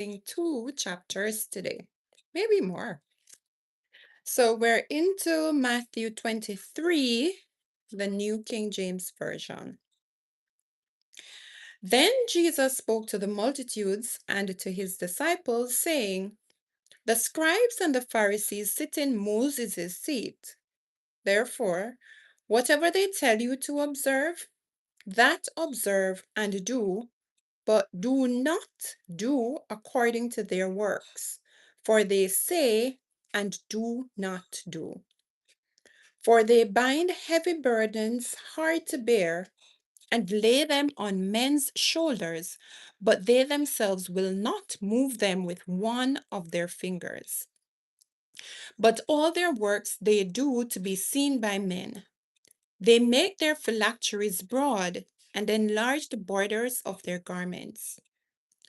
2 chapters today, maybe more. So we're into Matthew 23, the New King James Version. Then Jesus spoke to the multitudes and to his disciples, saying, the scribes and the Pharisees sit in Moses' seat. Therefore, whatever they tell you to observe, that observe and do, but do not do according to their works, for they say and do not do. For they bind heavy burdens hard to bear and lay them on men's shoulders, but they themselves will not move them with one of their fingers. But all their works they do to be seen by men. They make their phylacteries broad and enlarge the borders of their garments.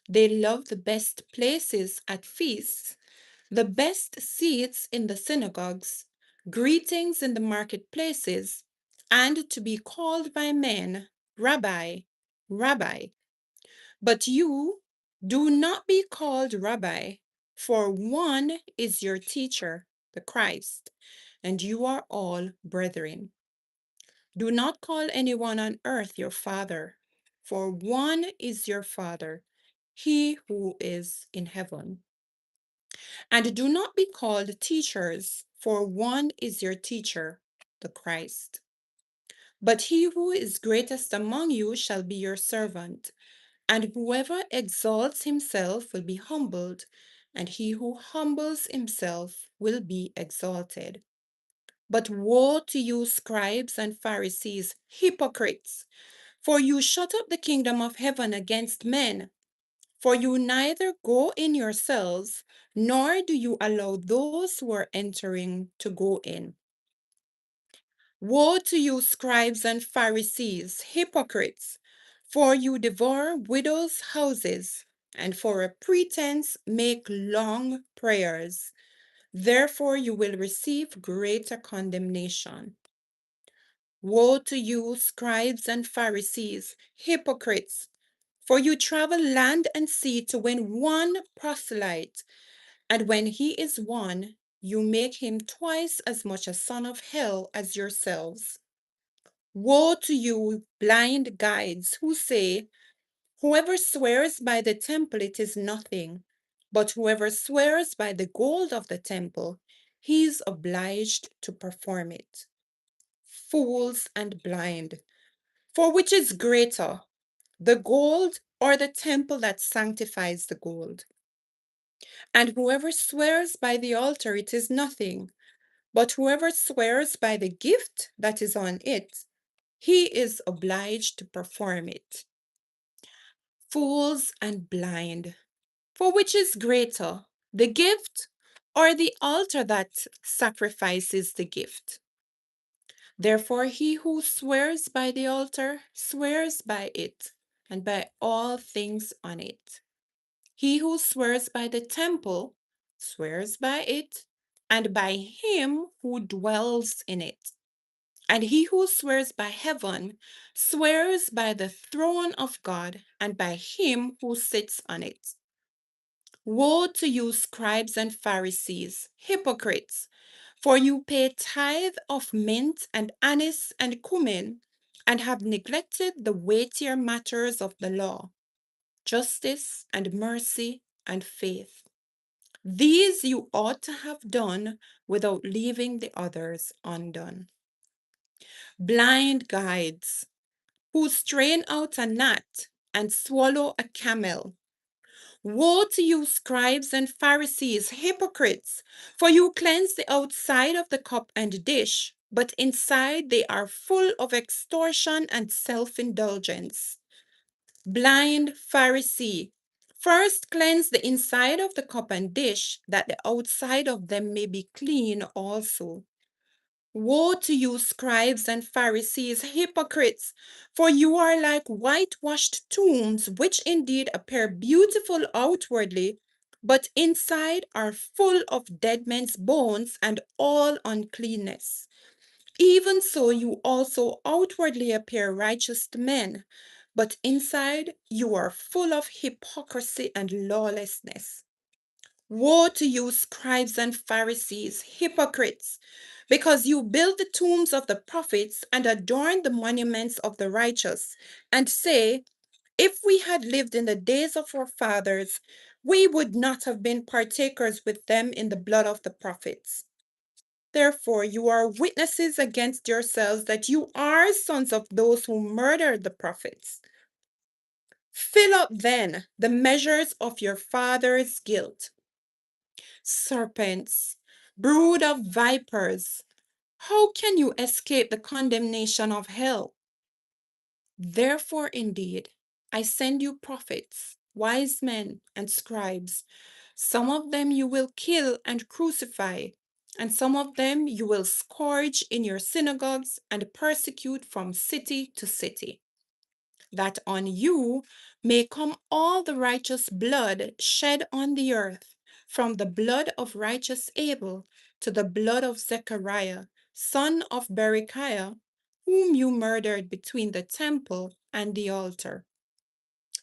They love the best places at feasts, the best seats in the synagogues, greetings in the marketplaces, and to be called by men, Rabbi, Rabbi. But you do not be called Rabbi, for one is your teacher, the Christ, and you are all brethren. Do not call anyone on earth your father, for one is your Father, he who is in heaven. And do not be called teachers, for one is your teacher, the Christ. But he who is greatest among you shall be your servant, and whoever exalts himself will be humbled, and he who humbles himself will be exalted. But woe to you, scribes and Pharisees, hypocrites! For you shut up the kingdom of heaven against men. For you neither go in yourselves, nor do you allow those who are entering to go in. Woe to you, scribes and Pharisees, hypocrites! For you devour widows' houses, and for a pretense make long prayers. Therefore you will receive greater condemnation. Woe to you, scribes and Pharisees, hypocrites! For you travel land and sea to win one proselyte, and when he is won, you make him twice as much a son of hell as yourselves. Woe to you, blind guides, who say, whoever swears by the temple, it is nothing, but whoever swears by the gold of the temple, he is obliged to perform it. Fools and blind! For which is greater, the gold or the temple that sanctifies the gold? And whoever swears by the altar, it is nothing, but whoever swears by the gift that is on it, he is obliged to perform it. Fools and blind! For which is greater, the gift or the altar that sacrifices the gift? Therefore, he who swears by the altar swears by it, and by all things on it. He who swears by the temple swears by it, and by him who dwells in it. And he who swears by heaven swears by the throne of God and by him who sits on it. Woe to you, scribes and Pharisees, hypocrites! For you pay tithe of mint and anise and cumin, and have neglected the weightier matters of the law, justice and mercy and faith. These you ought to have done without leaving the others undone. Blind guides, who strain out a gnat and swallow a camel. Woe to you, scribes and Pharisees, hypocrites! For you cleanse the outside of the cup and dish, but inside they are full of extortion and self-indulgence. Blind Pharisee, first cleanse the inside of the cup and dish, that the outside of them may be clean also. Woe to you, scribes and Pharisees, hypocrites! For you are like whitewashed tombs, which indeed appear beautiful outwardly, but inside are full of dead men's bones and all uncleanness. Even so, you also outwardly appear righteous men, but inside you are full of hypocrisy and lawlessness. Woe to you, scribes and Pharisees, hypocrites, because you build the tombs of the prophets and adorn the monuments of the righteous, and say, if we had lived in the days of our fathers, we would not have been partakers with them in the blood of the prophets. Therefore, you are witnesses against yourselves that you are sons of those who murdered the prophets. Fill up then the measures of your father's guilt. Serpents, brood of vipers, how can you escape the condemnation of hell? Therefore, indeed, I send you prophets, wise men, and scribes. Some of them you will kill and crucify, and some of them you will scourge in your synagogues and persecute from city to city, that on you may come all the righteous blood shed on the earth, from the blood of righteous Abel to the blood of Zechariah, son of Berechiah, whom you murdered between the temple and the altar.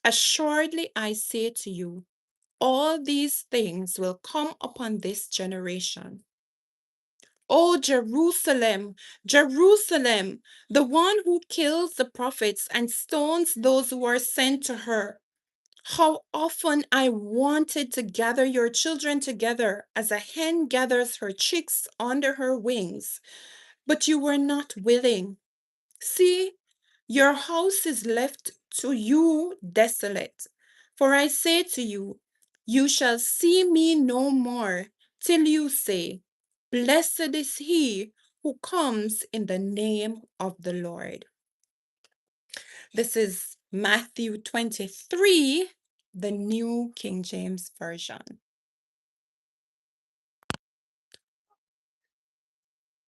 Assuredly, I say to you, all these things will come upon this generation. O Jerusalem, Jerusalem, the one who kills the prophets and stones those who are sent to her. How often I wanted to gather your children together as a hen gathers her chicks under her wings, but you were not willing. See, your house is left to you desolate. For I say to you, you shall see me no more till you say, blessed is he who comes in the name of the Lord. This is Matthew 23, the New King James Version.